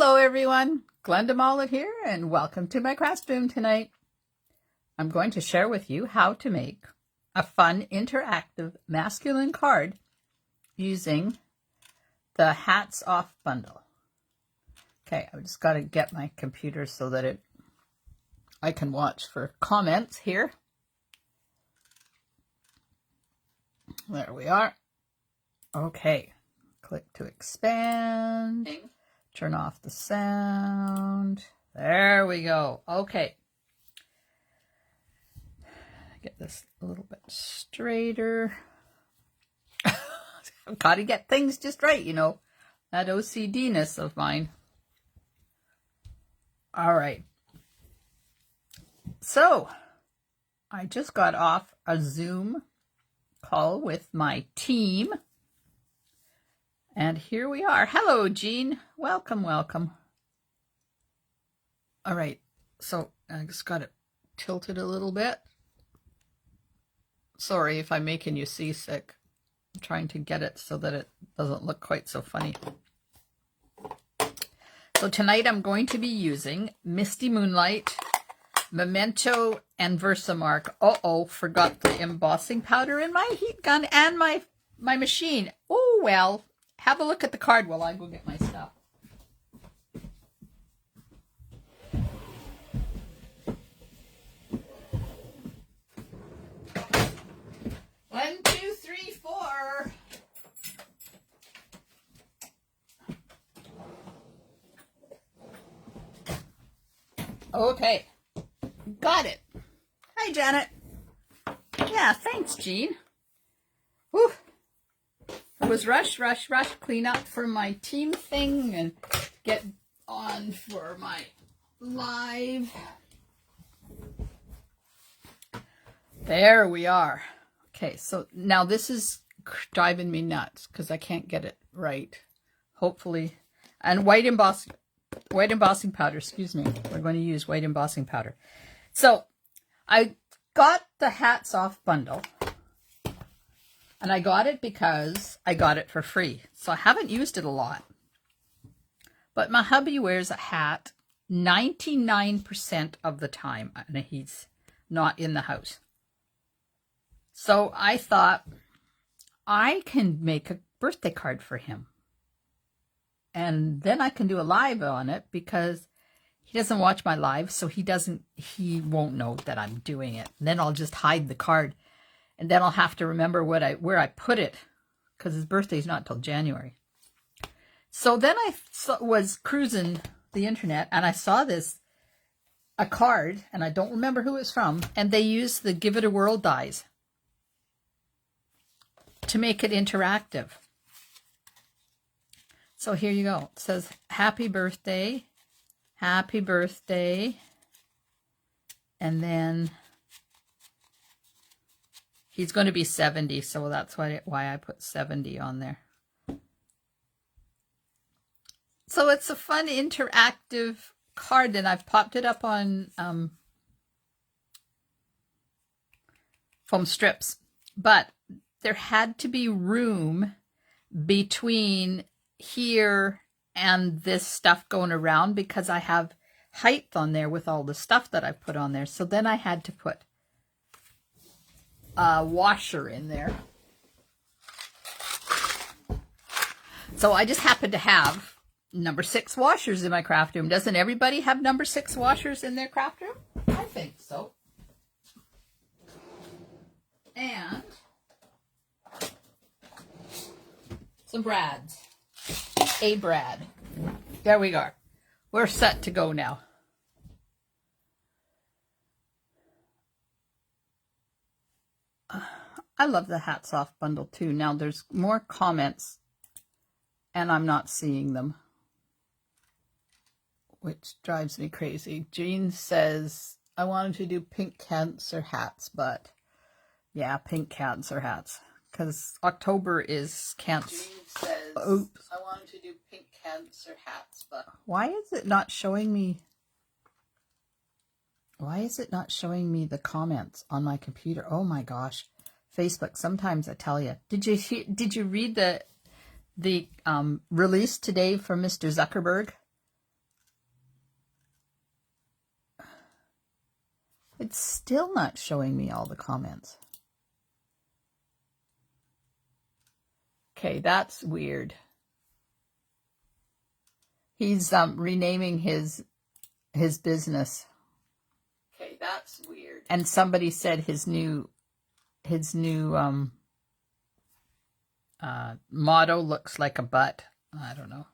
Hello everyone, Glenda Mollet here, and welcome to my craft room tonight. I'm going to share with you how to make a fun interactive masculine card using the Hats Off bundle. Okay, I've just got to get my computer so that I can watch for comments here. There we are. Okay, click to expand. Turn off the sound. There we go. Okay. Get this a little bit straighter. I've got to get things just right, you know. That OCD-ness of mine. All right. So, I just got off a Zoom call with my team. And here we are. Hello, Jean. Welcome, welcome. All right. So I just got it tilted a little bit. Sorry if I'm making you seasick. I'm trying to get it so that it doesn't look quite so funny. So tonight I'm going to be using Misty Moonlight, Memento, and Versamark. Uh-oh, forgot the embossing powder in my heat gun and my machine. Oh, well. Have a look at the card while I go get my stuff. One, two, three, four. Okay. Got it. Hi, Janet. Yeah, thanks, Jean. Whew. It was rush, clean up for my team thing and get on for my live. There we are. Okay, so now this is driving me nuts because I can't get it right. Hopefully, and white embossing powder, excuse me. We're going to use white embossing powder. So I got the Hats Off bundle. And I got it because I got it for free. So I haven't used it a lot. But my hubby wears a hat 99% of the time. And he's not in the house. So I thought I can make a birthday card for him. And then I can do a live on it because he doesn't watch my live. So he won't know that I'm doing it. And then I'll just hide the card. And then I'll have to remember where I put it because his birthday's not till January. So then I was cruising the internet and I saw a card, and I don't remember who it's from, and they used the Give It A Whirl dies to make it interactive. So here you go. It says, happy birthday, and then he's going to be 70, so that's why I put 70 on there. So it's a fun interactive card, and I've popped it up on foam strips. But there had to be room between here and this stuff going around because I have height on there with all the stuff that I put on there. So then I had to put washer in there. So I just happen to have number 6 washers in my craft room. Doesn't everybody have number 6 washers in their craft room? I think so. And some brads. A brad. There we go. We're set to go now. I love the Hats Off bundle too. Now there's more comments and I'm not seeing them, which drives me crazy. Jean says, I wanted to do pink cancer hats, but yeah, pink cancer hats. Because October is cancer. Jean says, oops. I wanted to do pink cancer hats, but why is it not showing me? Why is it not showing me the comments on my computer? Oh my gosh. Facebook, sometimes I tell you. Did you read the release today from Mr. Zuckerberg? It's still not showing me all the comments. Okay, that's weird. He's renaming his business. Okay, that's weird. And somebody said his new motto looks like a butt. I don't know.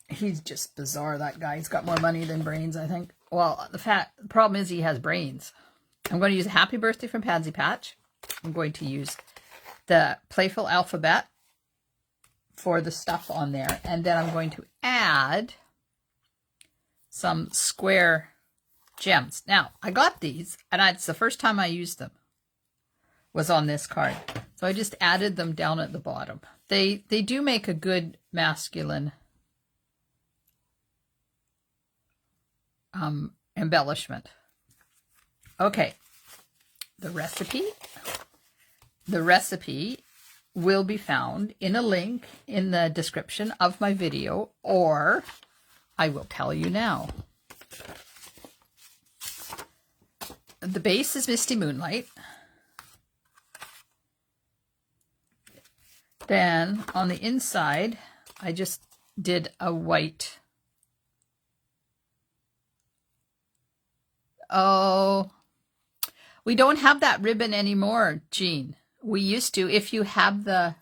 He's just bizarre, that guy. He's got more money than brains, I think. Well, the problem is he has brains. I'm going to use a Happy Birthday from Pansy Patch. I'm going to use the Playful Alphabet for the stuff on there. And then I'm going to add some square gems. Now, I got these, and it's the first time I used them was on this card. So I just added them down at the bottom. They do make a good masculine embellishment. Okay, the recipe will be found in a link in the description of my video, or I will tell you now. The base is Misty Moonlight. Then on the inside, I just did a white. Oh, we don't have that ribbon anymore, Jean. We used to. If you have the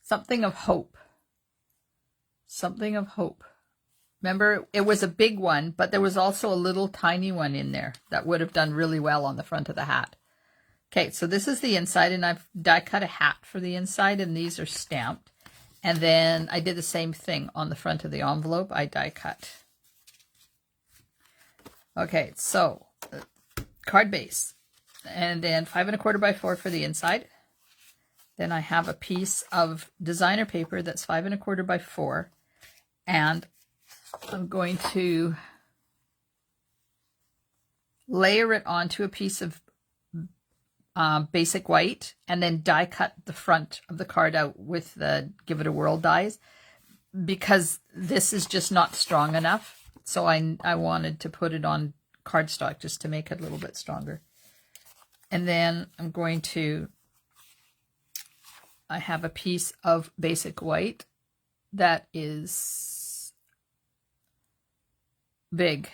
Something of Hope. Something of Hope. Remember, it was a big one, but there was also a little tiny one in there that would have done really well on the front of the hat. Okay, so this is the inside, and I've die cut a hat for the inside, and these are stamped. And then I did the same thing on the front of the envelope. I die cut. Okay, so card base, and then 5 1/4 by 4 for the inside. Then I have a piece of designer paper that's 5 1/4 by 4, and I'm going to layer it onto a piece of basic white, and then die cut the front of the card out with the Give It A Whirl dies, because this is just not strong enough. So I wanted to put it on cardstock just to make it a little bit stronger. And then I'm going to, I have a piece of basic white that is big,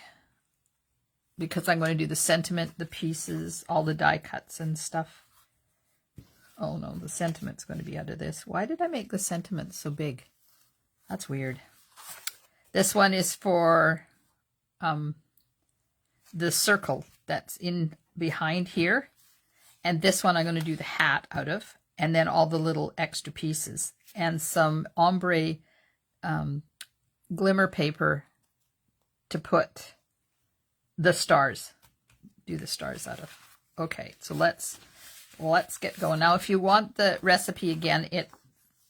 because I'm going to do the sentiment, the pieces, all the die cuts and stuff. Oh no, the sentiment's going to be out of this. Why did I make the sentiment so big? That's weird. This one is for the circle that's in behind here. And this one I'm going to do the hat out of. And then all the little extra pieces. And some ombre glimmer paper to put the stars. Do the stars out of. Okay, so let's get going. Now, if you want the recipe again,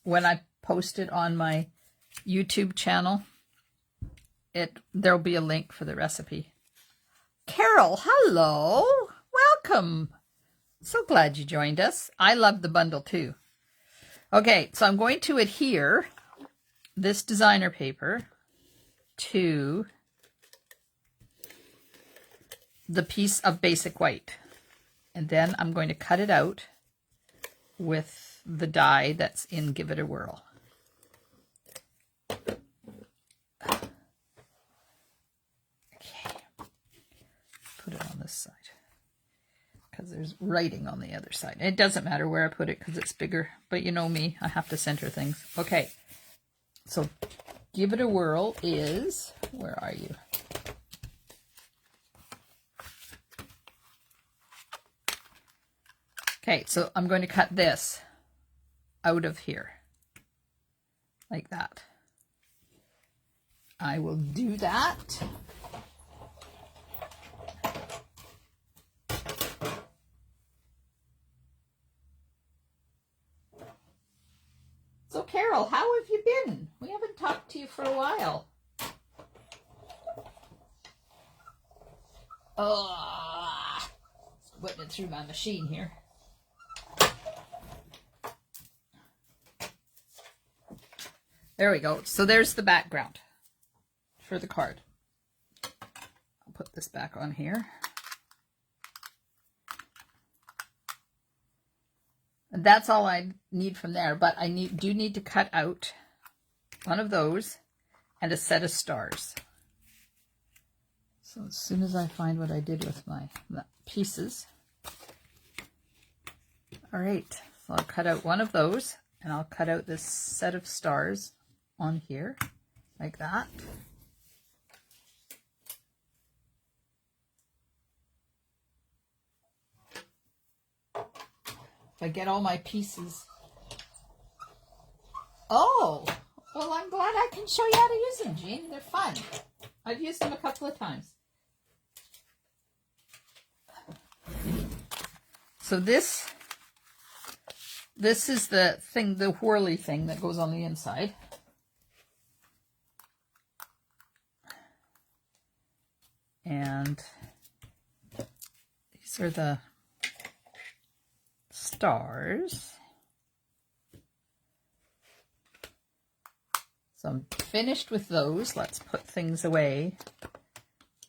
when I post it on my YouTube channel, there'll be a link for the recipe. Carol, hello. Welcome. So glad you joined us. I love the bundle too. Okay, so I'm going to adhere this designer paper to the piece of basic white. And then I'm going to cut it out with the die that's in Give It A Whirl. Put it on this side because there's writing on the other side. It doesn't matter where I put it because it's bigger, but you know me, I have to center things. Okay, so Give It A Whirl is, where are you? Okay, so I'm going to cut this out of here like that. I will do that. So Carol, how have you been? We haven't talked to you for a while. Oh, putting it through my machine here. There we go. So there's the background for the card. I'll put this back on here. And that's all I need from there, but I do need to cut out one of those and a set of stars. So as soon as I find what I did with my pieces. All right, so I'll cut out one of those and I'll cut out this set of stars on here like that. If I get all my pieces. Oh, well, I'm glad I can show you how to use them, Jean. They're fun. I've used them a couple of times. So this is the thing, the whirly thing that goes on the inside. And these are the stars. So I'm finished with those. Let's put things away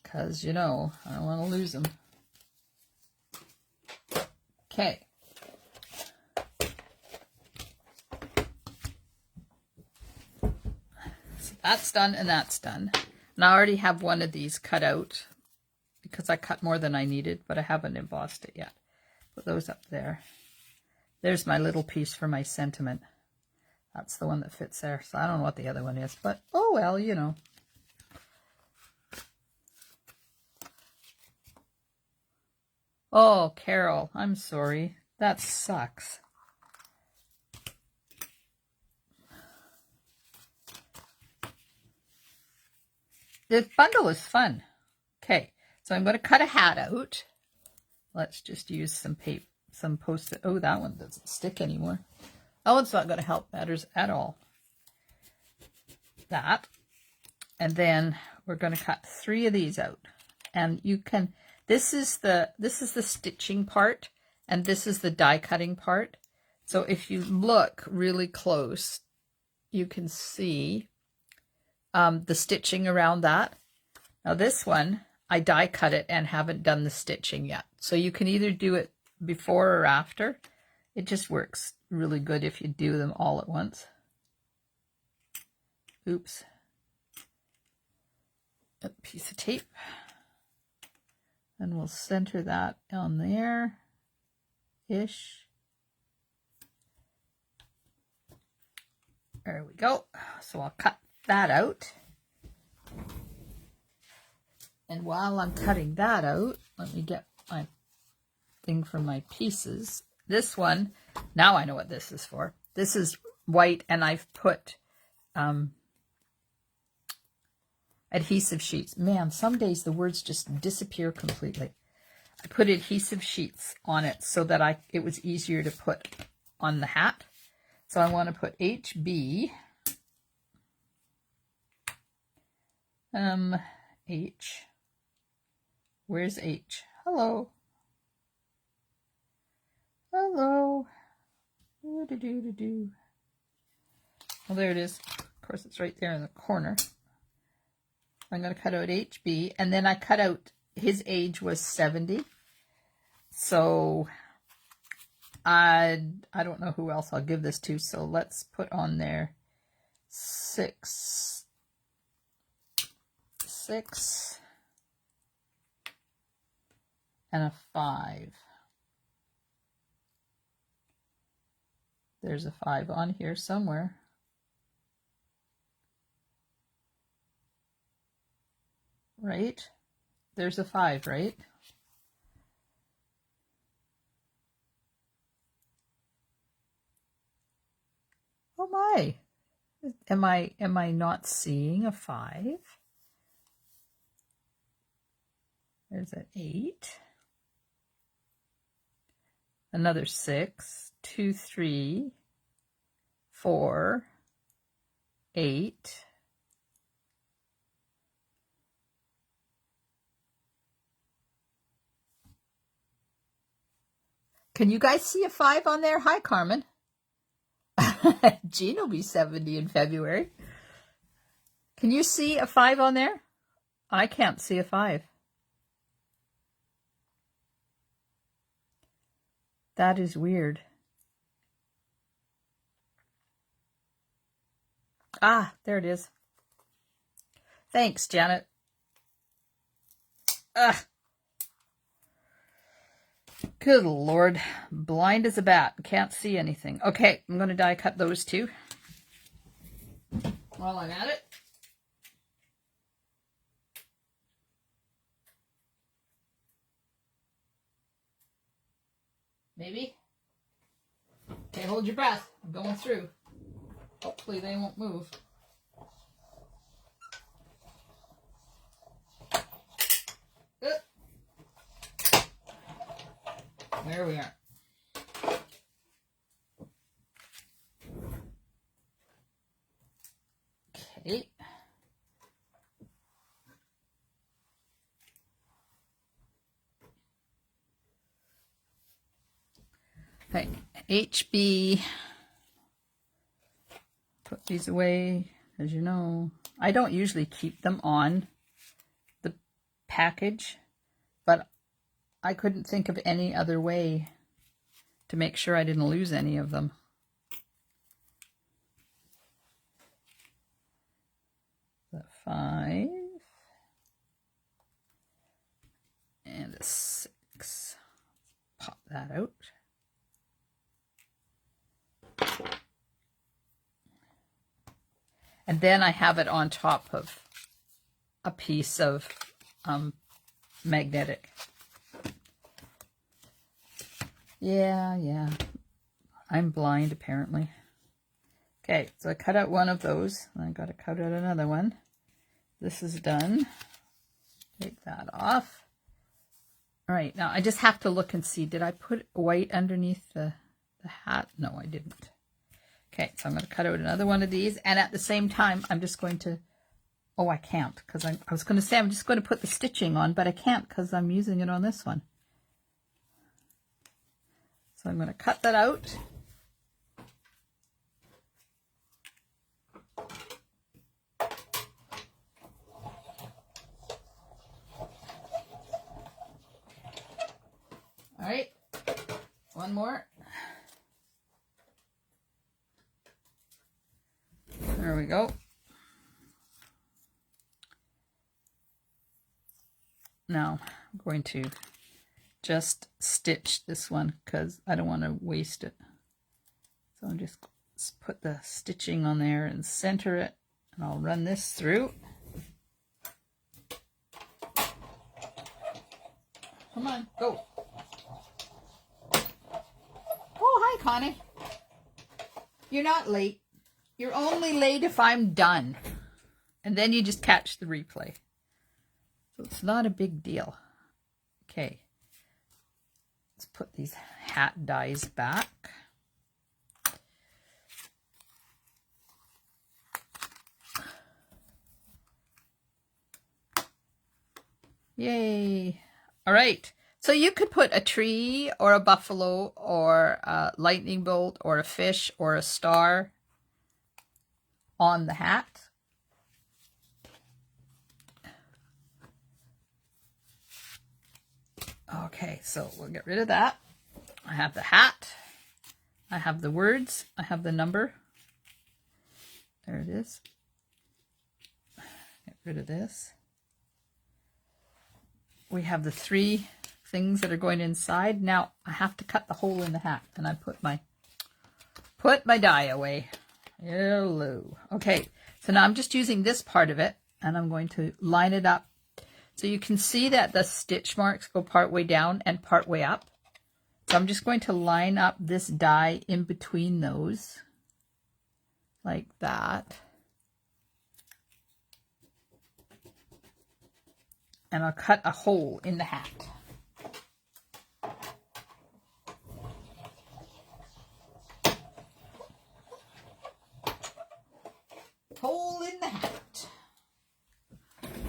because, you know, I don't want to lose them. Okay. So that's done and that's done. And I already have one of these cut out because I cut more than I needed, but I haven't embossed it yet. Put those up there. There's my little piece for my sentiment. That's the one that fits there. So I don't know what the other one is, but oh well, you know. Oh, Carol, I'm sorry. That sucks. This bundle is fun. Okay, so I'm going to cut a hat out. Let's just use some paper, some Post-it. Oh, that one doesn't stick anymore. That one's not going to help matters at all. That. And then we're going to cut 3 of these out. And you can, this is the stitching part, and this is the die cutting part. So if you look really close, you can see the stitching around that. Now this one, I die cut it and haven't done the stitching yet. So you can either do it before or after. It just works really good if you do them all at once. Oops. A piece of tape. And we'll center that on there-ish. There we go. So I'll cut that out. And while I'm cutting that out, let me get my thing for my pieces. This one, now I know what this is for. This is white, and I've put adhesive sheets. Man, some days the words just disappear completely. I put adhesive sheets on it so that it was easier to put on the hat. So I want to put HB. H. Where's H? Hello. Hello. Do-do-do-do-do. Well, there it is. Of course, it's right there in the corner. I'm going to cut out HB, and then I cut out, his age was 70. So I don't know who else I'll give this to, so let's put on there 6. And a 5. There's a 5 on here somewhere. Right? There's a 5, right? Oh my. Am I not seeing a 5? There's an 8. Another 6, 2, 3, 4, 8. Can you guys see a 5 on there? Hi, Carmen. Jean will be 70 in February. Can you see a 5 on there? I can't see a 5. That is weird. Ah, there it is. Thanks, Janet. Ugh. Good Lord. Blind as a bat. Can't see anything. Okay, I'm going to die cut those two while I'm at it. Maybe. Okay, hold your breath. I'm going through. Hopefully they won't move. There we are. Okay. Okay, HB. Put these away, as you know. I don't usually keep them on the package, but I couldn't think of any other way to make sure I didn't lose any of them. The 5 and a 6. Pop that out. And then I have it on top of a piece of magnetic. Yeah. I'm blind, apparently. Okay, so I cut out one of those. And I got to cut out another one. This is done. Take that off. All right, now I just have to look and see. Did I put white underneath the hat? No, I didn't. Okay, so I'm going to cut out another one of these. And at the same time, I'm just going to... Oh, I can't, because I was going to say I'm just going to put the stitching on, but I can't because I'm using it on this one. So I'm going to cut that out. All right, one more. There we go. Now I'm going to just stitch this one because I don't want to waste it. So I'll just put the stitching on there and center it, and I'll run this through. Come on, go. Oh, hi, Connie. You're not late. You're only late if I'm done. And then you just catch the replay. So it's not a big deal. Okay. Let's put these hat dies back. Yay. All right. So you could put a tree or a buffalo or a lightning bolt or a fish or a star on the hat. Okay, so we'll get rid of that. I have the hat. I have the words. I have the number. There it is. Get rid of this. We have the 3 things that are going inside. Now I have to cut the hole in the hat, and I put my die away. Hello. Okay, so now I'm just using this part of it, and I'm going to line it up. So you can see that the stitch marks go part way down and part way up. So I'm just going to line up this die in between those, like that. And I'll cut a hole in the hat. Hole in the hat.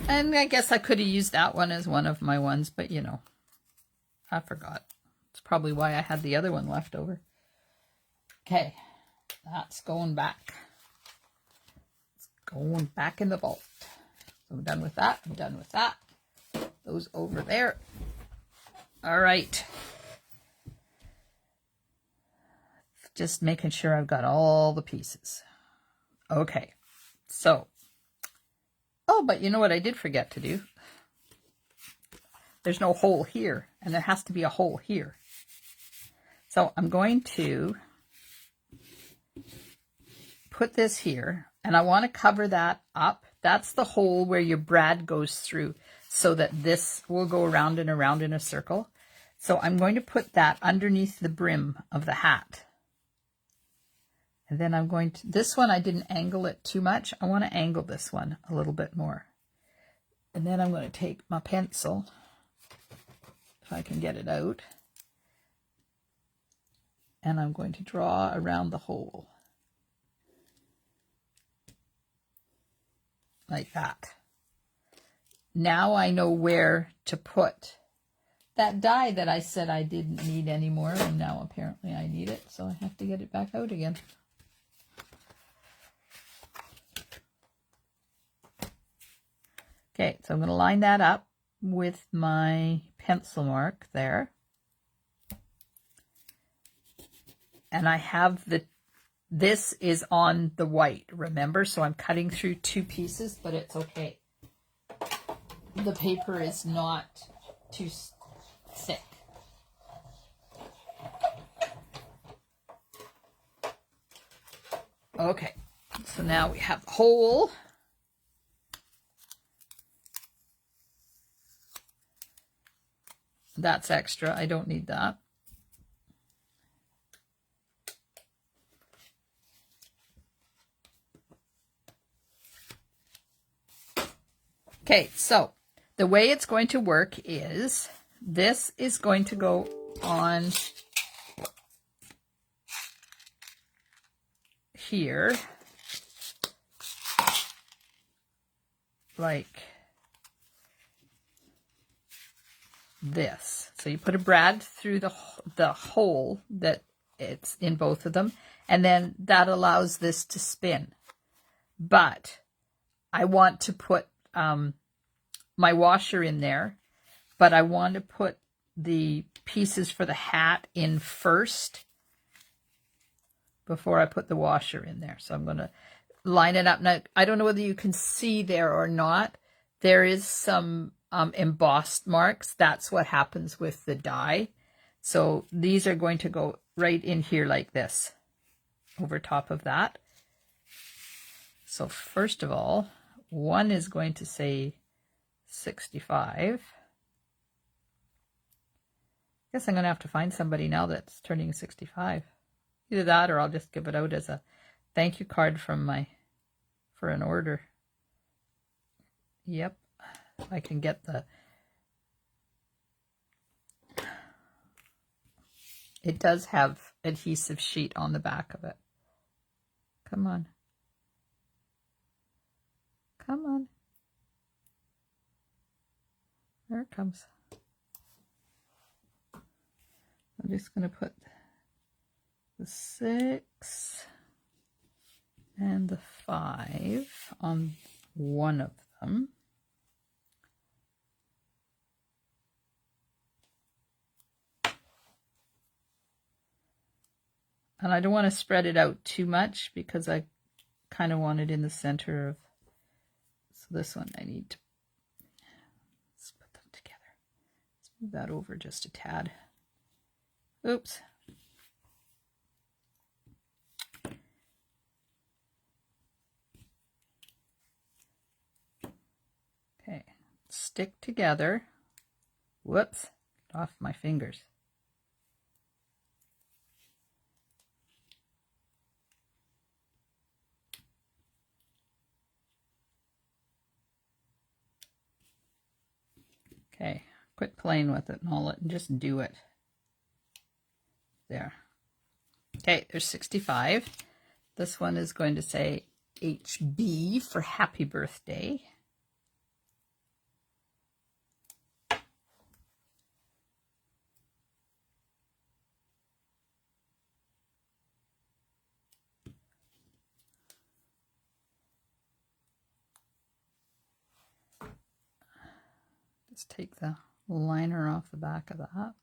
And I guess I could have used that one as one of my ones, but you know, I forgot. It's probably why I had the other one left over. Okay, that's going back. It's going back in the vault. So I'm done with that. I'm done with that. Those over there. All right. Just making sure I've got all the pieces. Okay, so, oh, but you know what I did forget to do? There's no hole here, and there has to be a hole here. So I'm going to put this here, and I want to cover that up. That's the hole where your brad goes through, so that this will go around and around in a circle. So I'm going to put that underneath the brim of the hat. And then I'm going to, this one I didn't angle it too much. I want to angle this one a little bit more. And then I'm going to take my pencil, if I can get it out, and I'm going to draw around the hole. Like that. Now I know where to put that die that I said I didn't need anymore, and now apparently I need it, so I have to get it back out again. Okay, so I'm going to line that up with my pencil mark there. And I have this is on the white, remember? So I'm cutting through two pieces, but it's okay. The paper is not too thick. Okay, so now we have the hole. That's extra. I don't need that. Okay, so the way it's going to work is this is going to go on here like this. So you put a brad through the hole that it's in both of them, and then that allows this to spin. But I want to put my washer in there, but I want to put the pieces for the hat in first before I put the washer in there. So I'm going to line it up. Now, I don't know whether you can see there or not. There is some embossed marks. That's what happens with the die. So these are going to go right in here like this, over top of that. So first of all, one is going to say 65. I guess I'm going to have to find somebody now that's turning 65. Either that or I'll just give it out as a thank you card from for an order. Yep, I can get it does have adhesive sheet on the back of it. Come on. Come on. There it comes. I'm just going to put the 6 and the 5 on one of them. And I don't want to spread it out too much because I kind of want it in the center of, so this one I need to, let's put them together. Let's move that over just a tad. Oops. Okay, stick together. Whoops, get off my fingers. Okay, quit playing with it, Mollet, and just do it. There. Okay, there's 65. This one is going to say HB for happy birthday. Just take the liner off the back of that.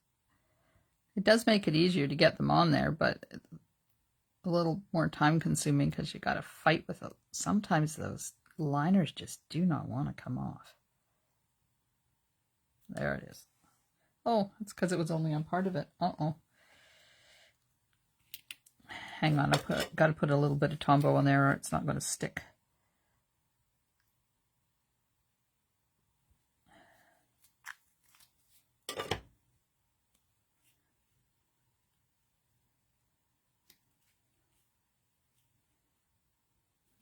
It does make it easier to get them on there, but a little more time consuming because you got to fight with it. Sometimes those liners just do not want to come off. There it is. Oh, it's because it was only on part of it. Uh-oh. Hang on, got to put a little bit of Tombow on there or it's not going to stick.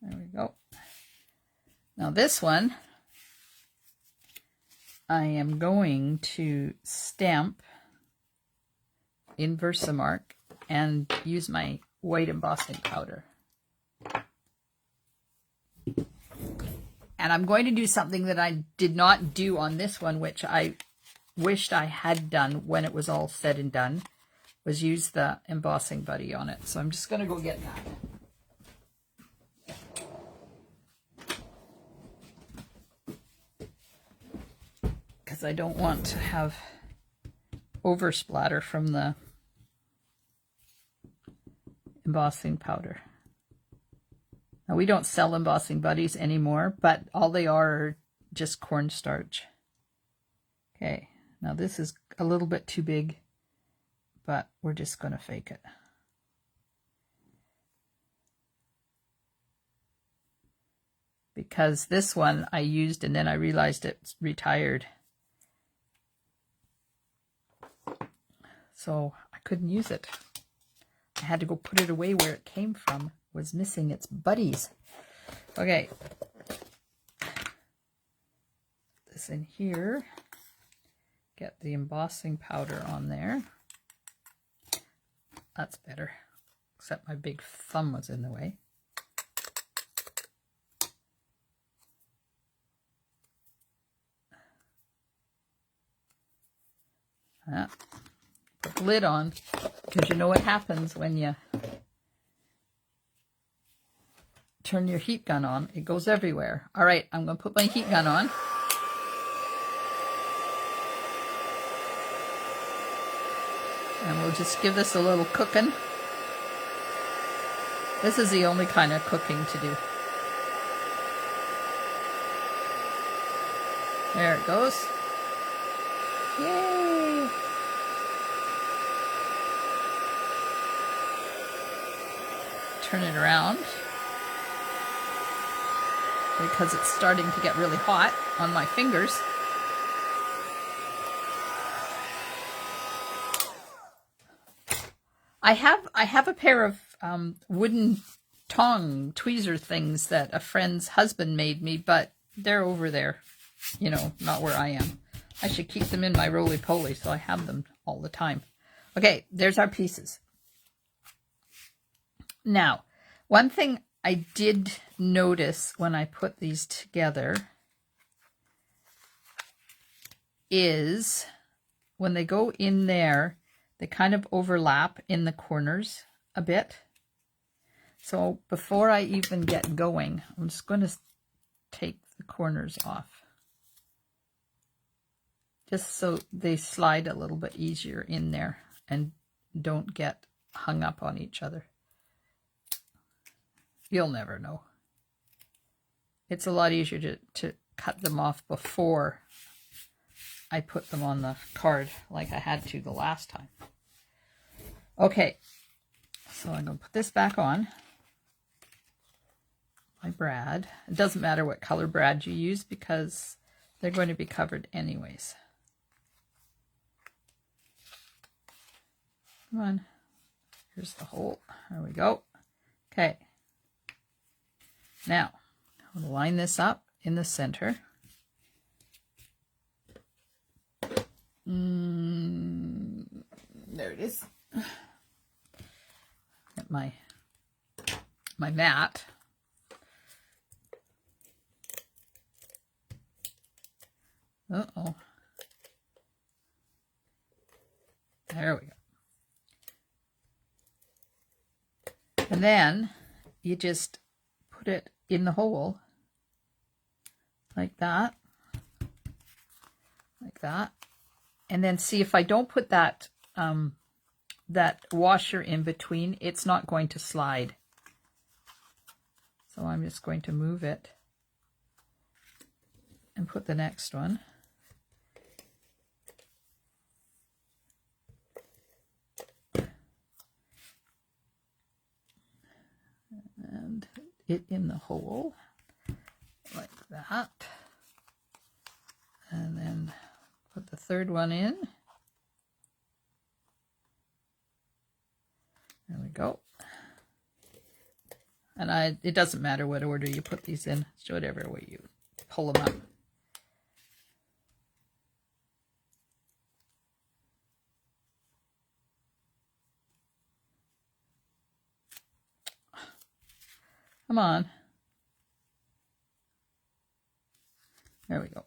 There we go. Now this one, I am going to stamp in Versamark and use my white embossing powder. And I'm going to do something that I did not do on this one, which I wished I had done when it was all said and done, was use the Embossing Buddy on it. So I'm just going to go get that. Because I don't want to have oversplatter from the embossing powder. Now we don't sell embossing buddies anymore, but all they are just cornstarch. Okay, now this is a little bit too big, but we're just going to fake it. Because this one I used and then I realized it's retired. So I couldn't use it. I had to go put it away where it came from. It was missing its buddies. Okay. This in here. Get the embossing powder on there. That's better. Except my big thumb was in the way. Put the lid on, because you know what happens when you turn your heat gun on. It goes everywhere. All right, I'm going to put my heat gun on. And we'll just give this a little cooking. This is the only kind of cooking to do. There it goes. Yay! Turn it around because it's starting to get really hot on my fingers. I have a pair of wooden tong tweezer things that a friend's husband made me, but they're over there, you know, not where I am. I should keep them in my roly-poly so I have them all the time. Okay, there's our pieces. Now, one thing I did notice when I put these together is when they go in there, they kind of overlap in the corners a bit. So before I even get going, I'm just going to take the corners off. Just so they slide a little bit easier in there and don't get hung up on each other. You'll never know. It's a lot easier to cut them off before I put them on the card like I had to the last time. Okay, so I'm going to put this back on. My brad. It doesn't matter what color brad you use because they're going to be covered anyways. Come on. Here's the hole. There we go. Okay. Now, I'm going to line this up in the center. There it is. Get my mat. Uh-oh. There we go. And then you just put it in the hole like that. Like that. And then see if I don't put that that washer in between, it's not going to slide. So I'm just going to move it and put the next one. And it in the hole like that. And then put the third one in. There we go. And it doesn't matter what order you put these in. It's whatever way you pull them up. Come on. There we go.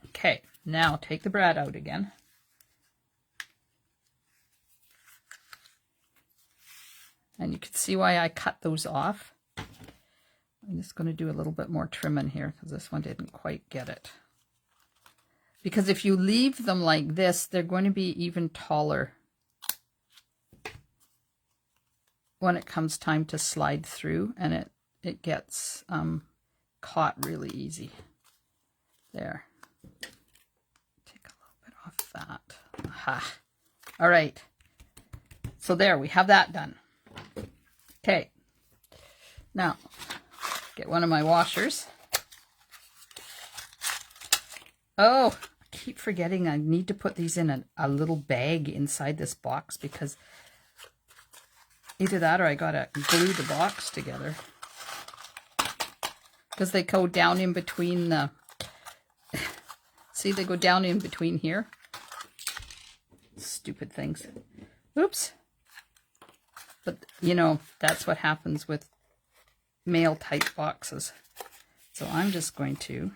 Okay, now take the brad out again. And you can see why I cut those off. I'm just going to do a little bit more trimming here because this one didn't quite get it. Because if you leave them like this, they're going to be even taller when it comes time to slide through, and it gets caught really easy. There. Take a little bit off that. Aha. All right. So there, we have that done. Okay. Now, get one of my washers. Oh, I keep forgetting I need to put these in a little bag inside this box, because either that or I gotta glue the box together. Because they go down in between the... See, they go down in between here. Stupid things. Oops. But, you know, that's what happens with mail type boxes. So I'm just going to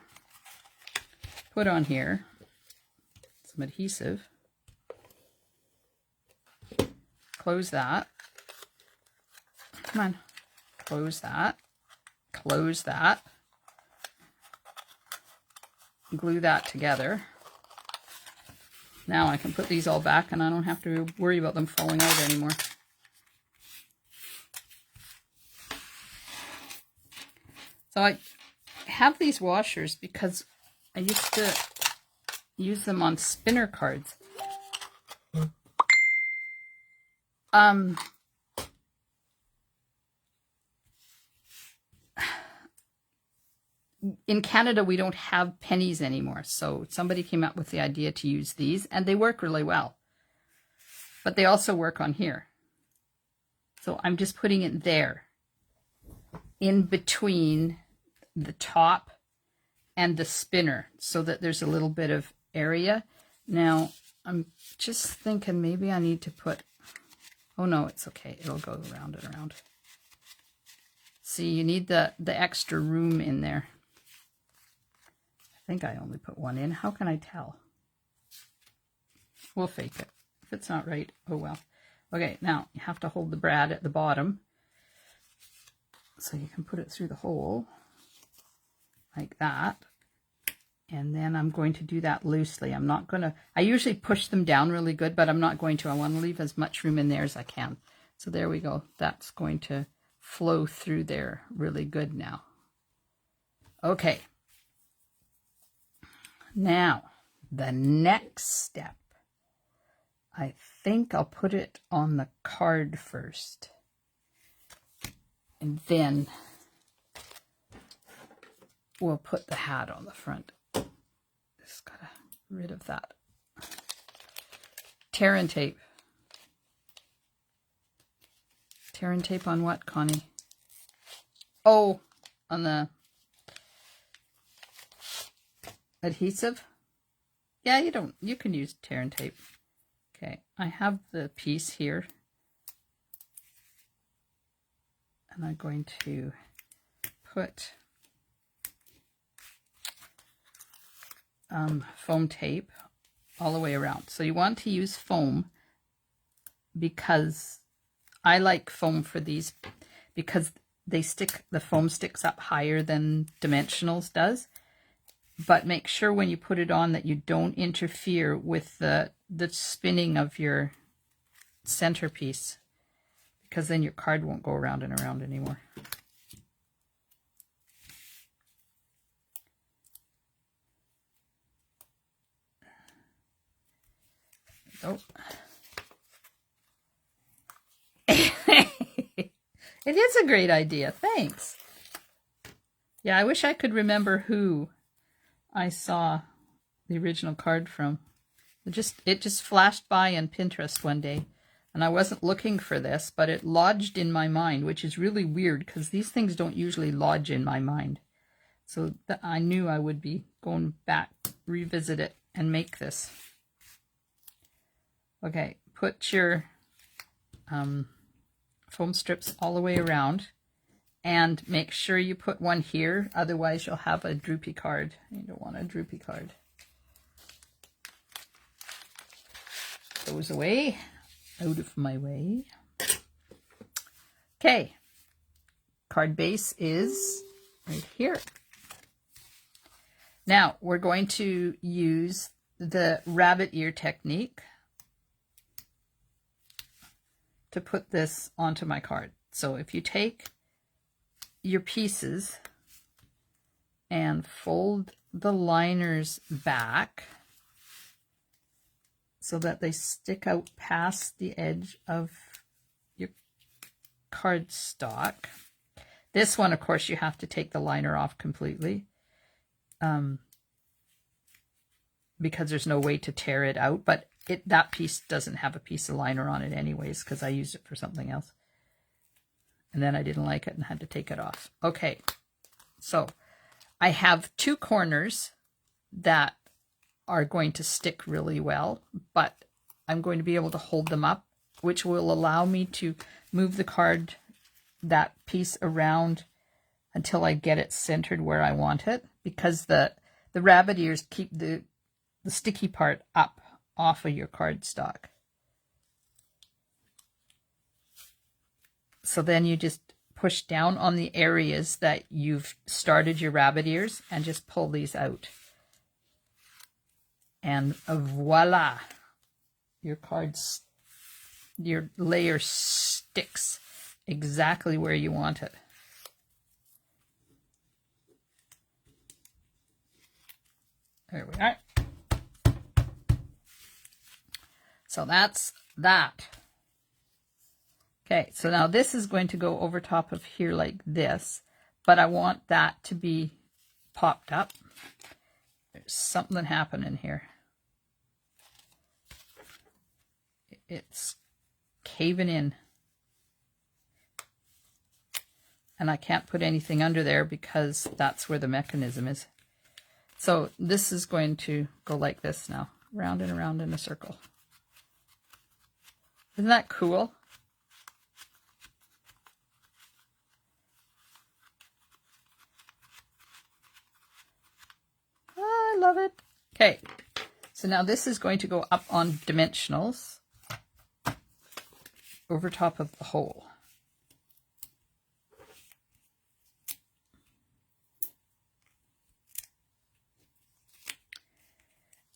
put on here some adhesive. Close that. Come on. Close that. Close that. Glue that together. Now I can put these all back and I don't have to worry about them falling out anymore. So I have these washers because I used to use them on spinner cards. In Canada, we don't have pennies anymore, so somebody came up with the idea to use these, and they work really well. But they also work on here. So I'm just putting it there, in between the top and the spinner, so that there's a little bit of area. Now, I'm just thinking maybe I need to put... Oh no, it's okay. It'll go around and around. See, you need the extra room in there. I think I only put one in. How can I tell? We'll fake it. If it's not right, oh well. Okay, now you have to hold the brad at the bottom so you can put it through the hole like that. And then I'm going to do that loosely. I'm not going to... I usually push them down really good, but I'm not going to. I want to leave as much room in there as I can. So there we go. That's going to flow through there really good now. Okay. Now, the next step. I think I'll put it on the card first. And then we'll put the hat on the front. Just gotta get rid of that. Tear and tape. Tear and tape on what, Connie? Oh, on the adhesive? Yeah, you can use tear and tape. Okay, I have the piece here. And I'm going to put foam tape all the way around. So you want to use foam because I like foam for these because the foam sticks up higher than dimensionals does. But make sure when you put it on that you don't interfere with the spinning of your centerpiece, because then your card won't go around and around anymore. Oh. It is a great idea. Thanks. Yeah, I wish I could remember who I saw the original card from. It just flashed by on Pinterest one day, and I wasn't looking for this, but it lodged in my mind, which is really weird because these things don't usually lodge in my mind. So I knew I would be going back, revisit it, and make this. Okay, put your foam strips all the way around, and make sure you put one here, otherwise you'll have a droopy card. You don't want a droopy card. Those away, out of my way. Okay, card base is right here. Now we're going to use the rabbit ear technique to put this onto my card. So if you take your pieces and fold the liners back so that they stick out past the edge of your cardstock. This one, of course, you have to take the liner off completely because there's no way to tear it out, but that piece doesn't have a piece of liner on it anyways because I used it for something else. And then I didn't like it and had to take it off. Okay, so I have two corners that are going to stick really well, but I'm going to be able to hold them up, which will allow me to move the card, that piece around until I get it centered where I want it, because the rabbit ears keep the sticky part up off of your cardstock. So then you just push down on the areas that you've started your rabbit ears and just pull these out. And voila, your layer sticks exactly where you want it. There we are. So that's that. Okay, so now this is going to go over top of here like this, but I want that to be popped up. There's something happening here. It's caving in. And I can't put anything under there because that's where the mechanism is. So this is going to go like this now, round and around in a circle. Isn't that cool? I love it. Okay, so now this is going to go up on dimensionals over top of the hole.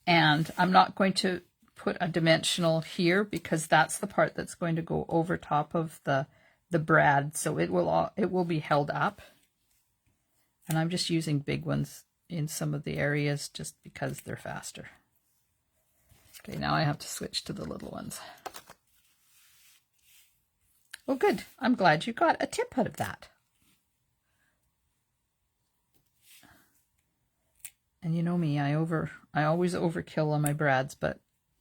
And I'm not going to put a dimensional here because that's the part that's going to go over top of the brad, so it will be held up. And I'm just using big ones in some of the areas just because they're faster. Okay, now I have to switch to the little ones. Well, good. I'm glad you got a tip out of that. And you know me, I always overkill on my brads, but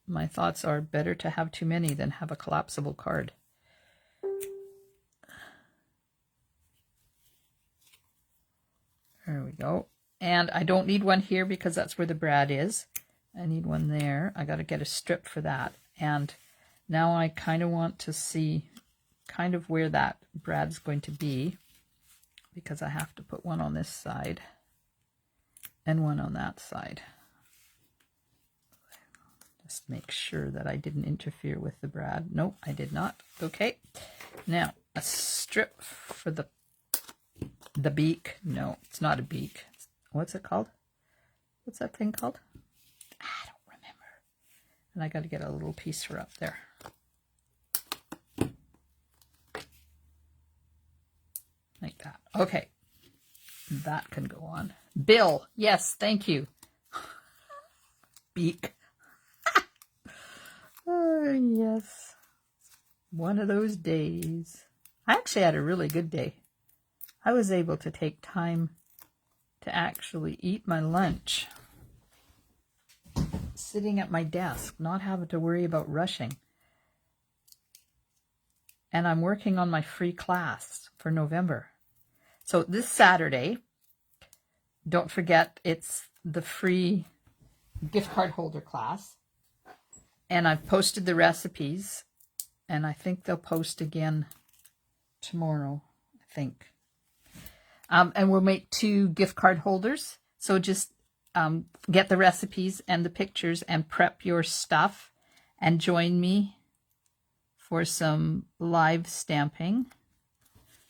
my thoughts are better to have too many than have a collapsible card. There we go. And I don't need one here because that's where the brad is. I need one there. I got to get a strip for that. And now I kind of want to see kind of where that brad's going to be, because I have to put one on this side and one on that side. Just make sure that I didn't interfere with the brad. Nope, I did not. Okay, now a strip for the beak. No, it's not a beak. What's it called? What's that thing called? I don't remember. And I got to get a little piece for up there. Okay, that can go on. Bill, yes, thank you. Beak. Oh, yes. One of those days. I actually had a really good day. I was able to take time to actually eat my lunch sitting at my desk, not having to worry about rushing. And I'm working on my free class for November. So this Saturday, don't forget, it's the free gift card holder class. And I've posted the recipes, and I think they'll post again tomorrow, I think. And we'll make 2 gift card holders. So just get the recipes and the pictures and prep your stuff and join me for some live stamping.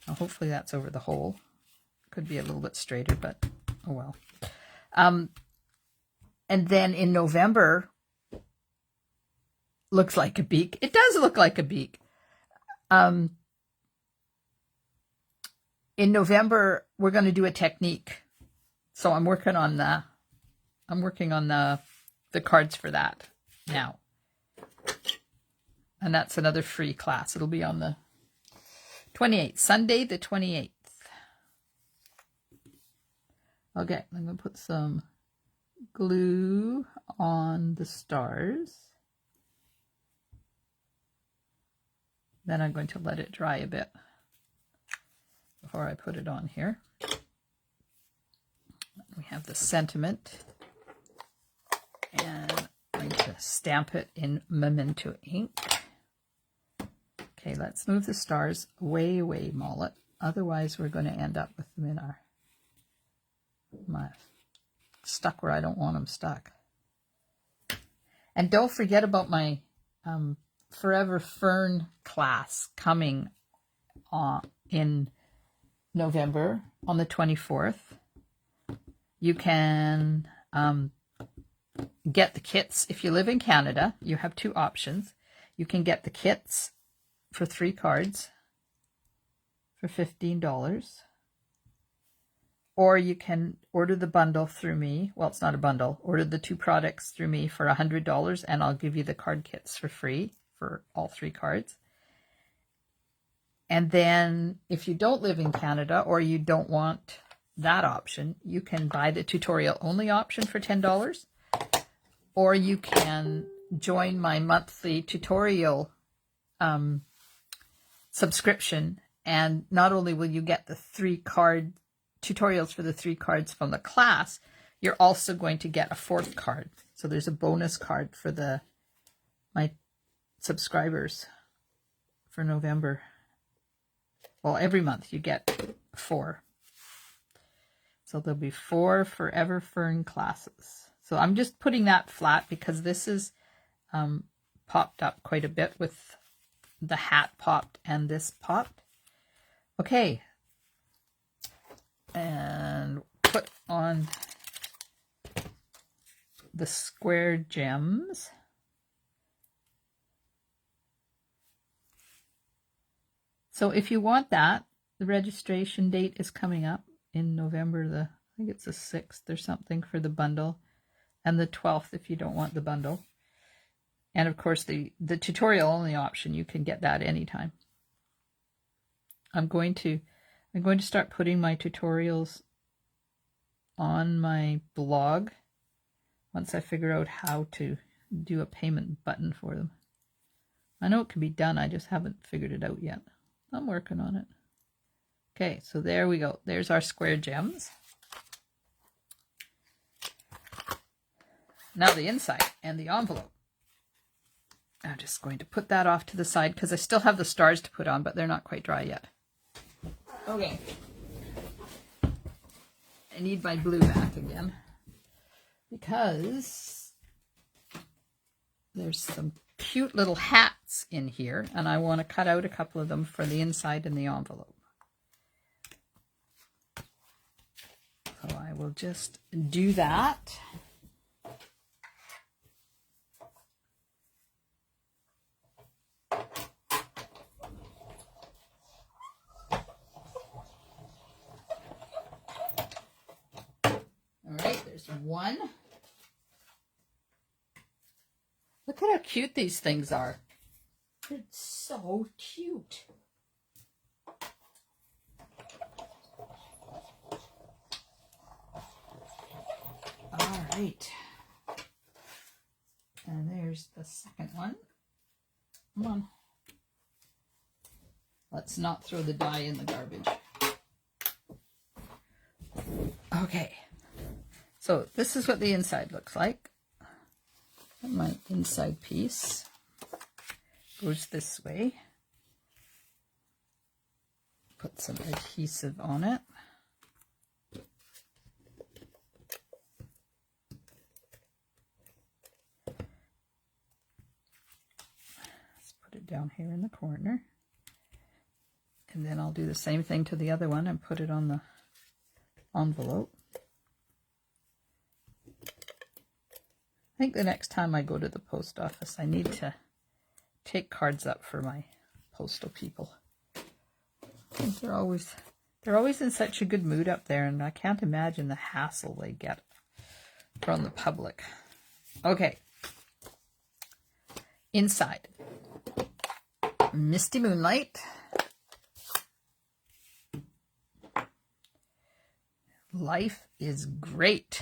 Well, hopefully that's over the hole. Could be a little bit straighter, but oh well. And then in November, looks like a beak. It does look like a beak. In November, we're going to do a technique. So I'm working on the cards for that now. And that's another free class. It'll be on the 28th, Sunday the 28th. Okay, I'm going to put some glue on the stars. Then I'm going to let it dry a bit before I put it on here. We have the sentiment, and I'm going to stamp it in Memento ink. Okay, let's move the stars way away, Mollet. Otherwise, we're going to end up with them in my stuck where I don't want them stuck. And don't forget about my Forever Fern class coming in November on the 24th. You can get the kits. If you live in Canada, you have 2 options. You can get the kits for 3 cards for $15. Or you can order the bundle through me. Well, it's not a bundle. Order the 2 products through me for $100, and I'll give you the card kits for free for all 3 cards. And then if you don't live in Canada or you don't want that option, you can buy the tutorial only option for $10, or you can join my monthly tutorial subscription, and not only will you get the 3 card tutorials for the 3 cards from the class, you're also going to get a 4th card. So there's a bonus card for my subscribers for November. Well, every month you get 4. So there'll be 4 Forever Fern classes. So I'm just putting that flat because this is popped up quite a bit with the hat popped and this popped. Okay. And put on the square gems. So if you want that, the registration date is coming up in November, I think it's the 6th or something for the bundle, and the 12th if you don't want the bundle. And of course the tutorial only option, you can get that anytime. I'm going to start putting my tutorials on my blog once I figure out how to do a payment button for them. I know it can be done, I just haven't figured it out yet. I'm working on it. Okay, so there we go. There's our square gems. Now the inside and the envelope. I'm just going to put that off to the side because I still have the stars to put on, but they're not quite dry yet. Okay. I need my blue back again because there's some cute little hats in here, and I want to cut out a couple of them for the inside and the envelope. So I will just do that. There's one. Look at how cute these things are. It's so cute. All right. And there's the second one. Come on. Let's not throw the die in the garbage. Okay. So this is what the inside looks like. My inside piece goes this way. Put some adhesive on it. Let's put it down here in the corner. And then I'll do the same thing to the other one and put it on the envelope. I think the next time I go to the post office, I need to take cards up for my postal people. They're always in such a good mood up there, and I can't imagine the hassle they get from the public. Okay. Inside. Misty Moonlight. Life is great.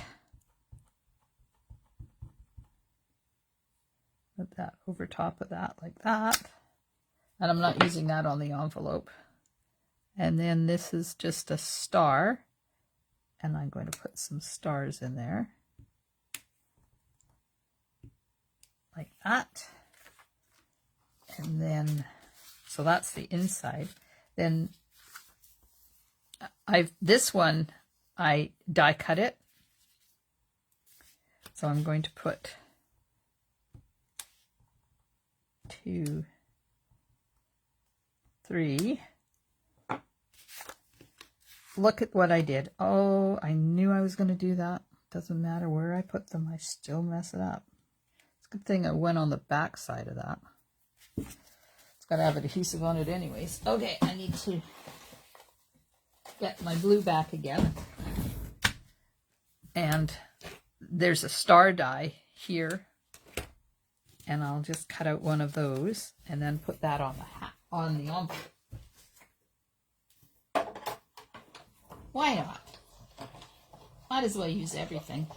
Put that over top of that like that. And I'm not using that on the envelope. And then this is just a star. And I'm going to put some stars in there. Like that. And then, so that's the inside. Then this one, I die cut it. So I'm going to put 2, 3. Look at what I did. Oh, I knew I was going to do that. Doesn't matter where I put them, I still mess it up. It's a good thing I went on the back side of that. It's got to have adhesive on it anyways. Okay, I need to get my blue back again. And there's a star die here. And I'll just cut out one of those and then put that on the envelope. Why not? Might as well use everything.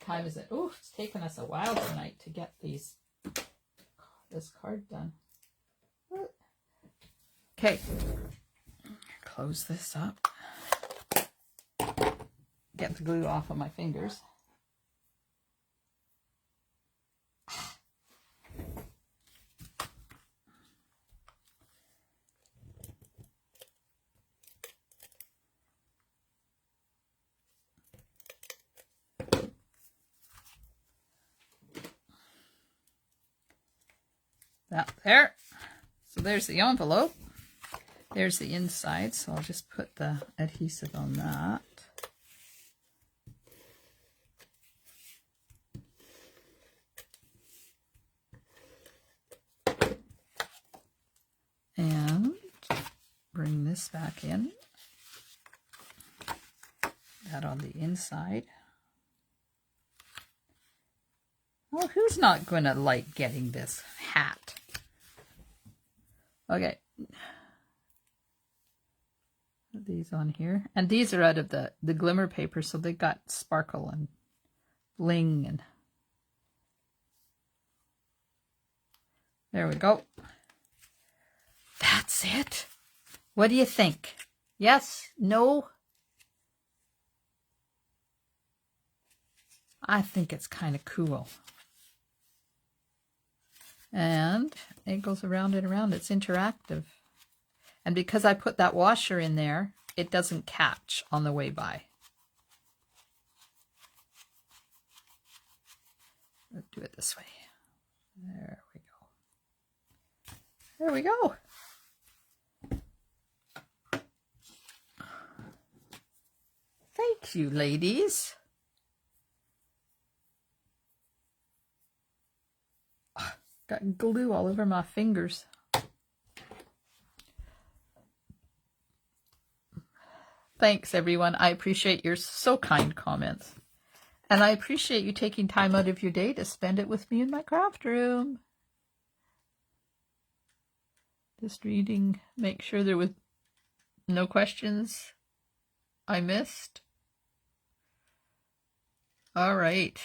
Time is it? Oh, it's taken us a while tonight to get this card done. Okay. Close this up. Get the glue off of my fingers. That there. So there's the envelope. There's the inside, so I'll just put the adhesive on that. And bring this back in. That on the inside. Well, who's not going to like getting this hat? Okay. Put these on here. And these are out of the glimmer paper, so they got sparkle and bling. And there we go. That's it. What do you think? Yes? No? I think it's kind of cool. And it goes around and around. It's interactive. And because I put that washer in there, it doesn't catch on the way by. Let's do it this way. There we go. There we go. Thank you, ladies. Got glue all over my fingers. Thanks, everyone. I appreciate your so kind comments. And I appreciate you taking time out of your day to spend it with me in my craft room. Just reading, make sure there was no questions I missed. All right.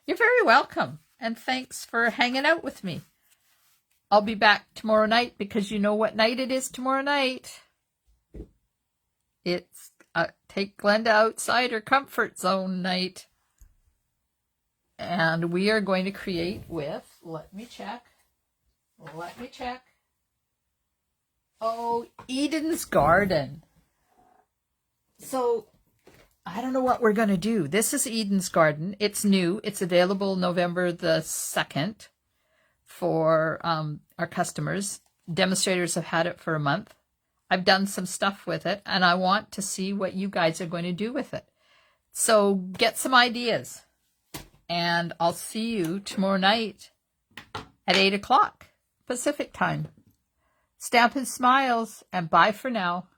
You're very welcome, and thanks for hanging out with me. I'll be back tomorrow night because you know what night it is tomorrow night. It's take Glenda outside her comfort zone night. And we are going to create with, let me check. Oh, Eden's Garden. So, I don't know what we're going to do. This is Eden's Garden. It's new. It's available November the 2nd for our customers. Demonstrators have had it for a month. I've done some stuff with it, and I want to see what you guys are going to do with it. So get some ideas, and I'll see you tomorrow night at 8 o'clock Pacific time. Stampin' Smiles, and bye for now.